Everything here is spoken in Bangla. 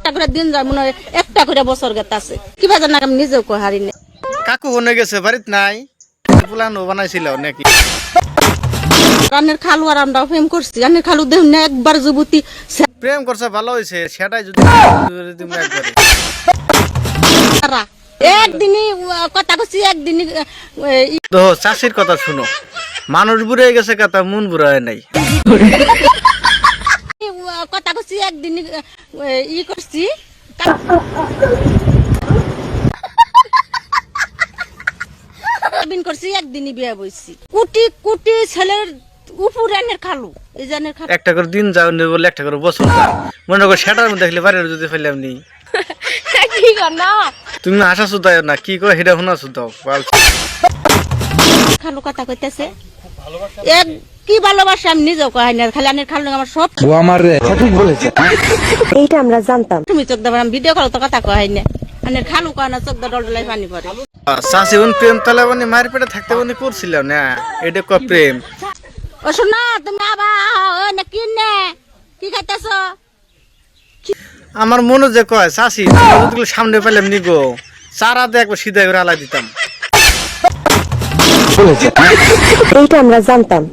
একটা করে দিন যায় মনে হয় একটা করে বছর গেত আছে কি বাজার না আমি নিজেও কই হারি না কাকু হনে গেছে বাড়িত নাই পুলানো বানাইছিল নাকি রানের খালু আর আমরাও প্রেম করছি রানের খালু দেহ না একবার যুবতী প্রেম করছে ভালো হয়েছে সেটাই যদি তুমি একবারে সারা একদিনই কথা কছি একদিনই তো চাষির কথা শুনো মানুষ বুড়ে গেছে কথা মন বুড়া হয় নাই কথা কছি একদিনই করছি বিন করছি একদিনই বিয়া বইছি কোটি কোটি ছেলের উপর রানের খালু এই জানের খালু একটা করে দিন যাও নি বলে একটা করে বছর যাও মনে করো সেটার মধ্যে দেখলে বাড়ির যদি ফেললাম নি কি কর না তুমি হাসা সুদাই না কি করে হেডা শোনা সুদাও খালু কথা কইতেছে এক কি ভালোবাসা আমি নিজেও কই না খালি আনের খালু আমার সব ও আমার সঠিক বলেছে এইটা আমরা জানতাম তুমি চোখ দেবার ভিডিও কল তো কথা কই না আনের খালু কয় না চোখ দা ডলডলাই পানি পড়ে চাষি উন প্রেম তালে মানে মায়ের পেটে থাকতে উনি করছিল না এটা ক প্রেম ও শোনা তুমি আবার ও না কি নে কি খাইতেছ আমার মনে যে কয় চাষি তুমি সামনে পেলাম নি গো চারাতে একবার সিধা করে আলাই দিতাম এইটা আমরা জানতাম